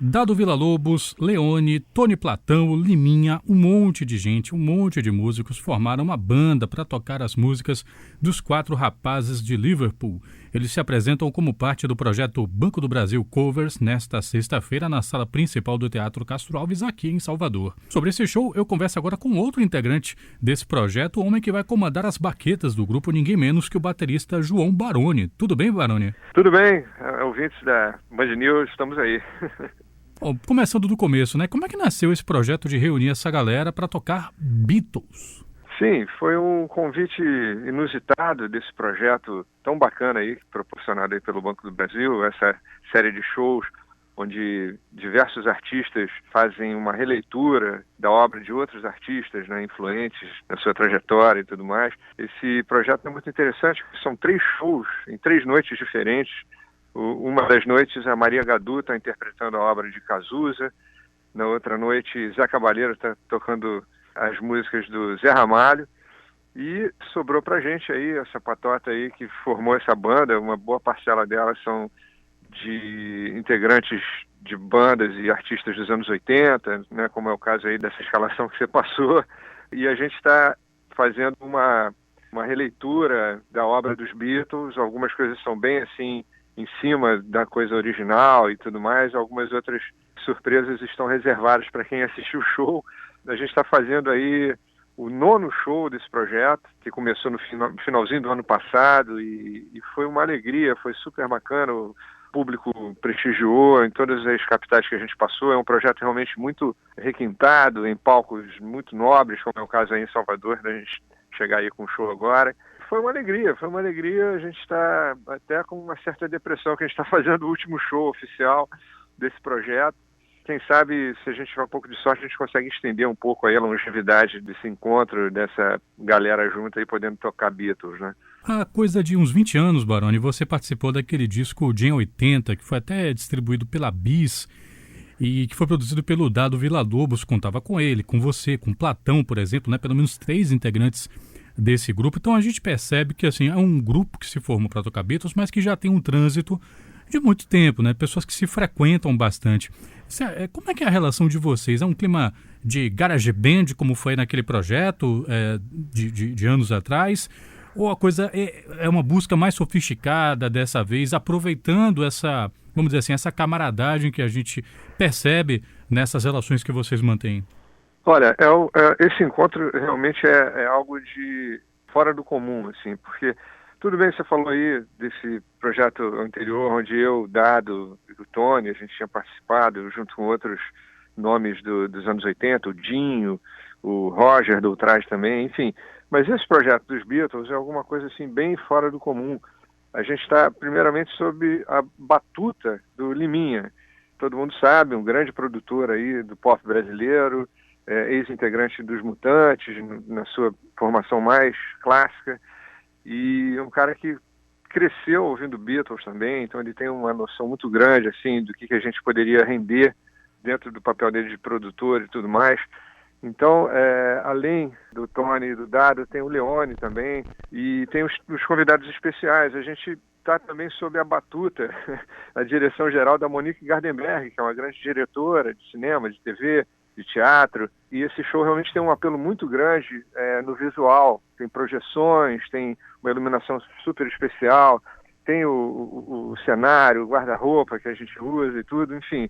Dado Villa-Lobos, Leone, Tony Platão, Liminha, um monte de gente, um monte de músicos formaram uma banda para tocar as músicas dos Quatro Rapazes de Liverpool. Eles se apresentam como parte do projeto Banco do Brasil Covers nesta sexta-feira na sala principal do Teatro Castro Alves, aqui em Salvador. Sobre esse show, eu converso agora com outro integrante desse projeto, o homem que vai comandar as baquetas do grupo, ninguém menos que o baterista João Baroni. Tudo bem, Baroni? Tudo bem, ouvintes da Band News, estamos aí. Bom, começando do começo, né? Como é que nasceu esse projeto de reunir essa galera para tocar Beatles? Sim, foi um convite inusitado desse projeto tão bacana aí, proporcionado aí pelo Banco do Brasil, essa série de shows onde diversos artistas fazem uma releitura da obra de outros artistas, né, influentes na sua trajetória e tudo mais. Esse projeto é muito interessante, são 3 shows em 3 noites diferentes. Uma das noites a Maria Gadu está interpretando a obra de Cazuza, na outra noite Zé Cabaleiro está tocando as músicas do Zé Ramalho, e sobrou pra gente aí essa patota aí que formou essa banda. Uma boa parcela delas são de integrantes de bandas e artistas dos anos 80, né, como é o caso aí dessa escalação que você passou, e a gente está fazendo uma releitura da obra dos Beatles. Algumas coisas são bem assim em cima da coisa original e tudo mais, algumas outras surpresas estão reservadas para quem assistiu o show. A gente está fazendo aí o 9º show desse projeto, que começou no finalzinho do ano passado, e foi uma alegria, foi super bacana, o público prestigiou em todas as capitais que a gente passou. É um projeto realmente muito requintado, em palcos muito nobres, como é o caso aí em Salvador, da gente chegar aí com o show agora. Foi uma alegria, a gente está até com uma certa depressão que a gente está fazendo o último show oficial desse projeto. Quem sabe, se a gente tiver um pouco de sorte, a gente consegue estender um pouco aí a longevidade desse encontro, dessa galera junta aí podendo tocar Beatles, né? Há coisa de uns 20 anos, Baroni, você participou daquele disco Jam 80, que foi até distribuído pela Bis e que foi produzido pelo Dado Villa-Lobos. Contava com ele, com você, com Platão, por exemplo, né? Pelo menos 3 integrantes desse grupo. Então a gente percebe que assim, é um grupo que se formou para tocar Beatles, mas que já tem um trânsito de muito tempo, né? Pessoas que se frequentam bastante. Como é que é a relação de vocês? É um clima de garage band, como foi naquele projeto de anos atrás? Ou a coisa é uma busca mais sofisticada dessa vez, aproveitando essa, vamos dizer assim, essa camaradagem que a gente percebe nessas relações que vocês mantêm? Olha, esse encontro realmente é algo de fora do comum, assim, porque tudo bem, você falou aí desse projeto anterior, onde eu, Dado e o Tony, a gente tinha participado, junto com outros nomes dos anos 80, o Dinho, o Roger do Ultraje também, enfim. Mas esse projeto dos Beatles é alguma coisa assim bem fora do comum. A gente está primeiramente sob a batuta do Liminha. Todo mundo sabe, um grande produtor aí do pop brasileiro, ex-integrante dos Mutantes, na sua formação mais clássica, e um cara que cresceu ouvindo Beatles também, então ele tem uma noção muito grande assim do que a gente poderia render dentro do papel dele de produtor e tudo mais. Então, além do Tony e do Dado, tem o Leone também, e tem os convidados especiais. A gente está também sob a batuta, a direção geral da Monique Gardenberg, que é uma grande diretora de cinema, de TV, de teatro, e esse show realmente tem um apelo muito grande no visual. Tem projeções, tem uma iluminação super especial, tem o cenário, o guarda-roupa que a gente usa e tudo, enfim.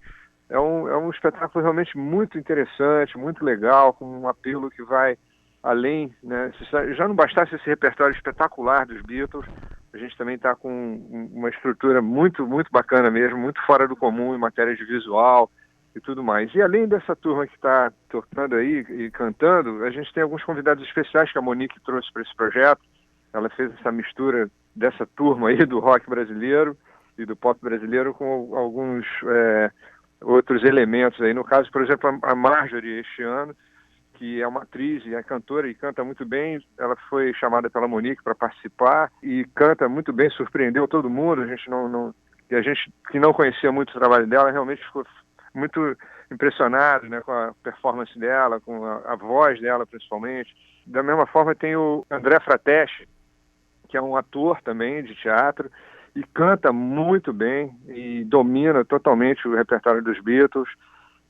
É um espetáculo realmente muito interessante, muito legal, com um apelo que vai além, né? Já não bastasse esse repertório espetacular dos Beatles, a gente também está com uma estrutura muito, muito bacana mesmo, muito fora do comum em matéria de visual e tudo mais. E além dessa turma que está tocando aí e cantando, a gente tem alguns convidados especiais que a Monique trouxe para esse projeto. Ela fez essa mistura dessa turma aí do rock brasileiro e do pop brasileiro com alguns outros elementos aí. No caso, por exemplo, a Marjorie, este ano, que é uma atriz e é cantora e canta muito bem. Ela foi chamada pela Monique para participar e canta muito bem, surpreendeu todo mundo. A gente que não conhecia muito o trabalho dela realmente ficou muito impressionado, né, com a performance dela, com a voz dela principalmente. Da mesma forma tem o André Frateschi, que é um ator também de teatro e canta muito bem e domina totalmente o repertório dos Beatles,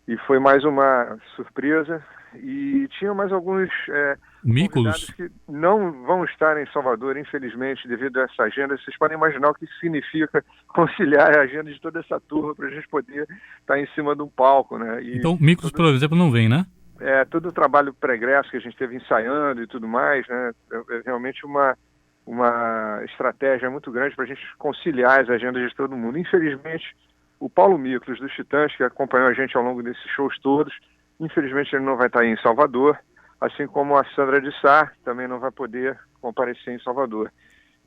e foi mais uma surpresa. E tinha mais alguns convidados Mícolos? que não vão estar em Salvador, infelizmente, devido a essa agenda. Vocês podem imaginar o que significa conciliar a agenda de toda essa turma para a gente poder estar em cima de um palco, né? E Então, Mícolos, por exemplo, não vem, né? todo o trabalho pregresso que a gente teve ensaiando e tudo mais, né? É realmente uma estratégia muito grande para a gente conciliar as agendas de todo mundo. Infelizmente, o Paulo Miklos, dos Titãs, que acompanhou a gente ao longo desses shows todos, infelizmente ele não vai estar aí em Salvador, assim como a Sandra de Sá, que também não vai poder comparecer em Salvador.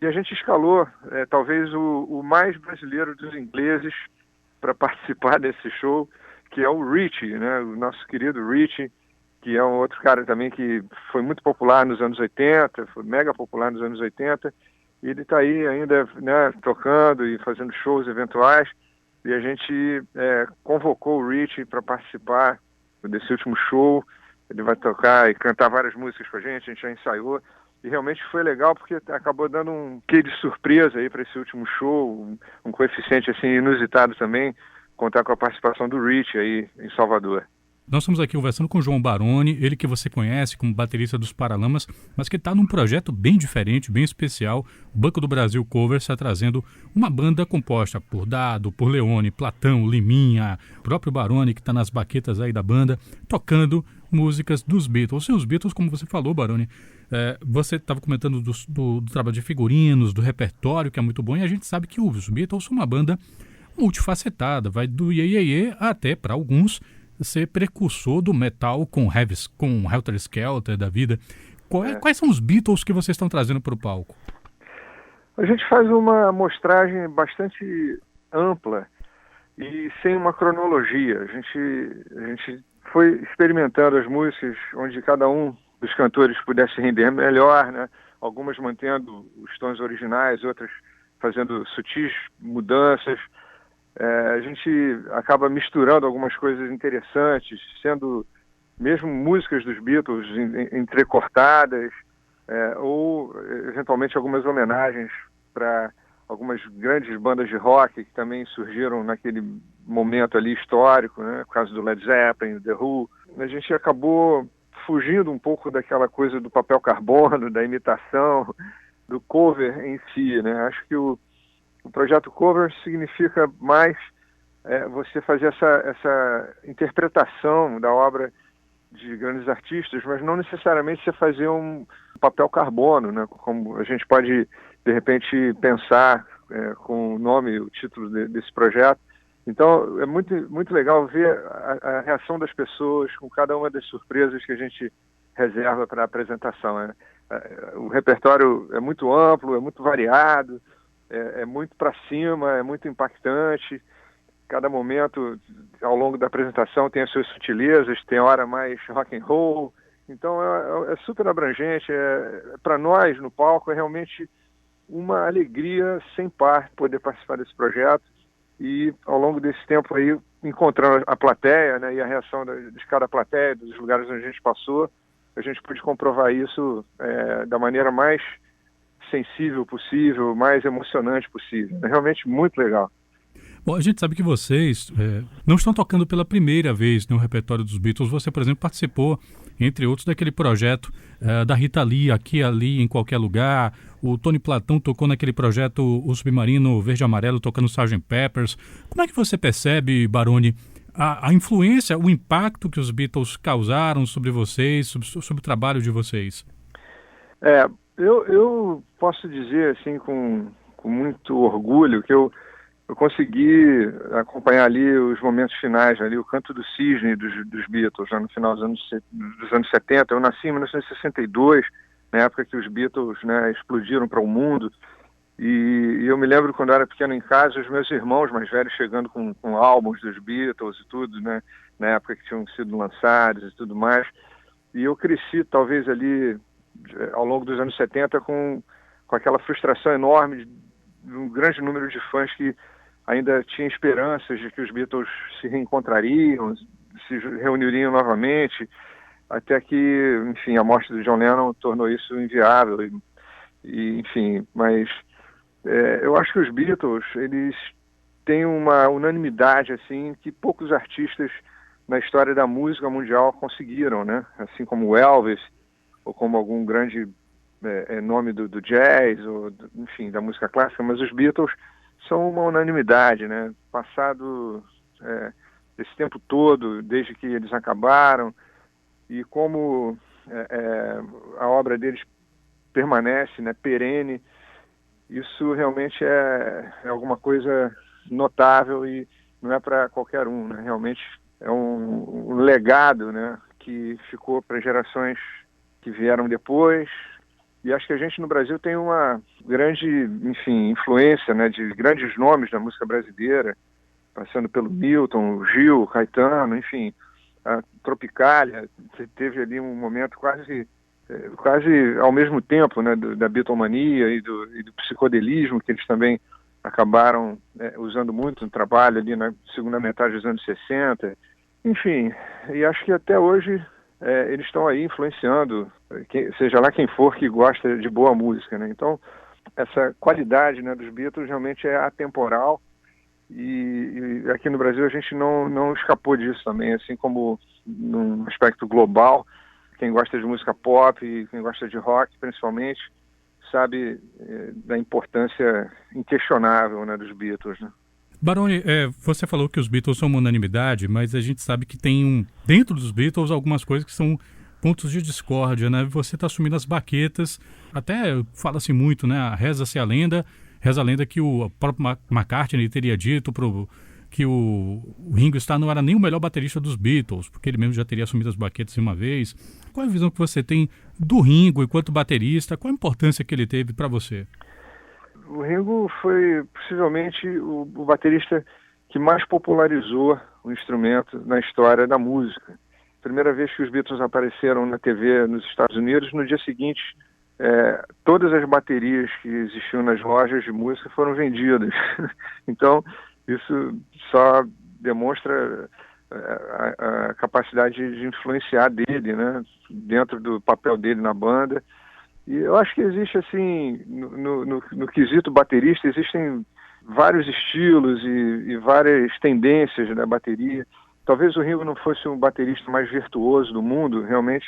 E a gente escalou, talvez, o mais brasileiro dos ingleses para participar desse show, que é o Richie, né? O nosso querido Richie, que é um outro cara também que foi muito popular nos anos 80, foi mega popular nos anos 80, e ele está aí ainda, né, tocando e fazendo shows eventuais, e a gente convocou o Richie para participar desse último show. Ele vai tocar e cantar várias músicas com a gente já ensaiou, e realmente foi legal porque acabou dando um quê de surpresa aí para esse último show, um coeficiente assim inusitado também, contar com a participação do Richie aí em Salvador. Nós estamos aqui conversando com o João Baroni, ele que você conhece como baterista dos Paralamas, mas que está num projeto bem diferente, bem especial. O Banco do Brasil Covers está trazendo uma banda composta por Dado, por Leone, Platão, Liminha, o próprio Baroni, que está nas baquetas aí da banda, tocando músicas dos Beatles. E os Beatles, como você falou, Baroni, você estava comentando do trabalho de figurinos, do repertório, que é muito bom, e a gente sabe que os Beatles são uma banda multifacetada, vai do Iê Iê Iê até, para alguns, ser precursor do metal com Helter Skelter da vida. Quais são os Beatles que vocês estão trazendo para o palco? A gente faz uma amostragem bastante ampla e sem uma cronologia. A gente foi experimentando as músicas onde cada um dos cantores pudesse render melhor, né? Algumas mantendo os tons originais, outras fazendo sutis mudanças. A gente acaba misturando algumas coisas interessantes, sendo mesmo músicas dos Beatles entrecortadas, ou eventualmente algumas homenagens para algumas grandes bandas de rock que também surgiram naquele momento ali histórico, né? Por causa do Led Zeppelin, The Who. A gente acabou fugindo um pouco daquela coisa do papel carbono, da imitação, do cover em si, né? Acho que o projeto Cover significa mais você fazer essa interpretação da obra de grandes artistas, mas não necessariamente você fazer um papel carbono, né? Como a gente pode, de repente, pensar com o nome, o título desse projeto. Então, é muito, muito legal ver a reação das pessoas com cada uma das surpresas que a gente reserva para a apresentação, né? O repertório é muito amplo, é muito variado, é muito para cima, é muito impactante. Cada momento, ao longo da apresentação, tem as suas sutilezas, tem hora mais rock and roll. Então, é super abrangente. Para nós, no palco, é realmente uma alegria sem par poder participar desse projeto. E, ao longo desse tempo aí, encontrando a plateia, né, e a reação de cada plateia, dos lugares onde a gente passou, a gente pôde comprovar isso da maneira mais sensível possível, mais emocionante possível. É realmente muito legal. Bom, a gente sabe que vocês não estão tocando pela primeira vez no repertório dos Beatles. Você, por exemplo, participou, entre outros, daquele projeto da Rita Lee, Aqui, Ali, em Qualquer Lugar. O Tony Platão tocou naquele projeto O Submarino Verde e Amarelo, tocando Sgt. Peppers. Como é que você percebe, Baroni, a influência, o impacto que os Beatles causaram sobre vocês, sobre o trabalho de vocês? Eu posso dizer, assim, com muito orgulho, que eu consegui acompanhar ali os momentos finais, ali, o canto do cisne dos Beatles, já no final dos anos 70. Eu nasci em 1962, na época que os Beatles, né, explodiram para o mundo, e eu me lembro quando eu era pequeno em casa, os meus irmãos mais velhos chegando com álbuns dos Beatles e tudo, né, na época que tinham sido lançados e tudo mais, e eu cresci talvez ali ao longo dos anos 70 com aquela frustração enorme de um grande número de fãs que ainda tinha esperanças de que os Beatles se reencontrariam, se reuniriam novamente, até que, enfim, a morte do John Lennon tornou isso inviável. Enfim, mas Eu acho que os Beatles, eles têm uma unanimidade assim que poucos artistas na história da música mundial conseguiram, né? Assim como o Elvis, ou como algum grande nome do jazz, ou enfim, da música clássica, mas os Beatles são uma unanimidade, né? Passado esse tempo todo, desde que eles acabaram, e como a obra deles permanece, né, perene, isso realmente é alguma coisa notável e não é para qualquer um, né? Realmente é um legado, né, que ficou para gerações que vieram depois. E acho que a gente no Brasil tem uma grande, enfim, influência, né, de grandes nomes da música brasileira, passando pelo Milton, Gil, Caetano, enfim, a Tropicália. Teve ali um momento quase ao mesmo tempo, né, da Beatlemania e do psicodelismo, que eles também acabaram usando muito no trabalho ali na segunda metade dos anos 60. Enfim, e acho que até hoje eles estão aí influenciando, seja lá quem for que gosta de boa música, né? Então, essa qualidade, né, dos Beatles realmente é atemporal, e aqui no Brasil a gente não escapou disso também, assim como num aspecto global. Quem gosta de música pop e quem gosta de rock, principalmente, sabe da importância inquestionável, né, dos Beatles, né? Baroni, você falou que os Beatles são uma unanimidade, mas a gente sabe que tem dentro dos Beatles algumas coisas que são pontos de discórdia, né? Você está assumindo as baquetas, até fala-se muito, né? Reza a lenda que o próprio McCartney teria dito que o Ringo Starr não era nem o melhor baterista dos Beatles, porque ele mesmo já teria assumido as baquetas uma vez. Qual é a visão que você tem do Ringo enquanto baterista? Qual a importância que ele teve para você? O Ringo foi possivelmente o baterista que mais popularizou o instrumento na história da música. Primeira vez que os Beatles apareceram na TV nos Estados Unidos, no dia seguinte, todas as baterias que existiam nas lojas de música foram vendidas. Então, isso só demonstra a capacidade de influenciar dele, né, dentro do papel dele na banda. E eu acho que existe, assim, no quesito baterista, existem vários estilos e várias tendências da bateria. Talvez o Ringo não fosse o baterista mais virtuoso do mundo, realmente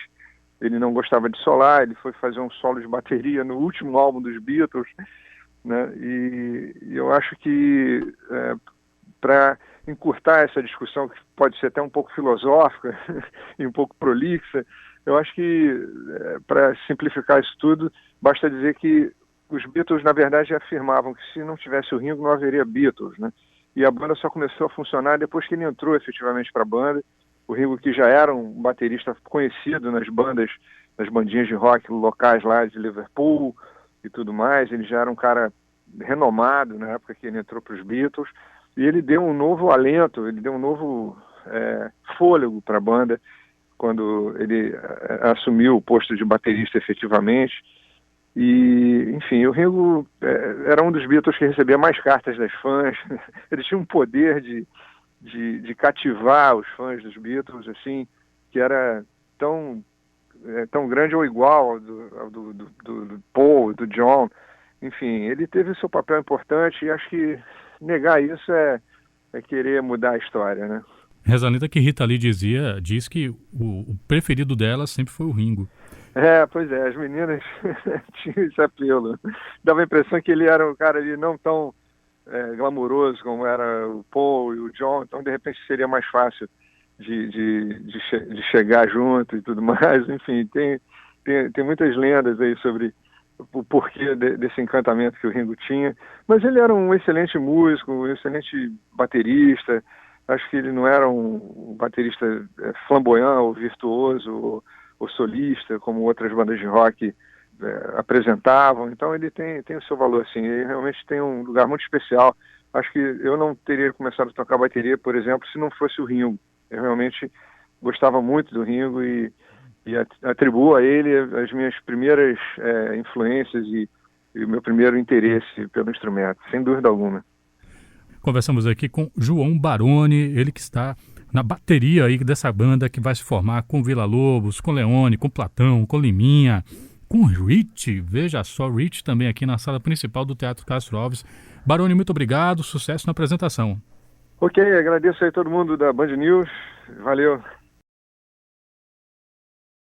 ele não gostava de solar, ele foi fazer um solo de bateria no último álbum dos Beatles, né? E eu acho que para encurtar essa discussão, que pode ser até um pouco filosófica e um pouco prolixa, eu acho que, para simplificar isso tudo, basta dizer que os Beatles, na verdade, afirmavam que se não tivesse o Ringo, não haveria Beatles, né? E a banda só começou a funcionar depois que ele entrou efetivamente para a banda. O Ringo, que já era um baterista conhecido nas bandinhas de rock locais lá de Liverpool e tudo mais, ele já era um cara renomado na época que ele entrou para os Beatles, e ele deu um novo alento, ele deu um novo fôlego para a banda quando ele assumiu o posto de baterista efetivamente. E, enfim, o Ringo era um dos Beatles que recebia mais cartas das fãs. Ele tinha um poder de cativar os fãs dos Beatles, assim, que era tão grande ou igual ao do Paul, do John. Enfim, ele teve seu papel importante, e acho que negar isso é querer mudar a história, né? Reza a lenda que Rita Lee diz que o preferido dela sempre foi o Ringo. Pois é, as meninas tinham esse apelo. Dava a impressão que ele era um cara ali não tão glamouroso como era o Paul e o John, então de repente seria mais fácil de chegar junto e tudo mais. Enfim, tem muitas lendas aí sobre o porquê desse encantamento que o Ringo tinha, mas ele era um excelente músico, um excelente baterista. Acho que ele não era um baterista flamboyant ou virtuoso ou solista, como outras bandas de rock apresentavam. Então ele tem o seu valor, sim. Ele realmente tem um lugar muito especial. Acho que eu não teria começado a tocar bateria, por exemplo, se não fosse o Ringo. Eu realmente gostava muito do Ringo e atribuo a ele as minhas primeiras influências e o meu primeiro interesse pelo instrumento, sem dúvida alguma. Conversamos aqui com João Baroni, ele que está na bateria aí dessa banda que vai se formar com Villa-Lobos, com Leone, com Platão, com Liminha, com Rich. Veja só, Rich também aqui na sala principal do Teatro Castro Alves. Baroni, muito obrigado, sucesso na apresentação. Ok, agradeço aí todo mundo da Band News, valeu.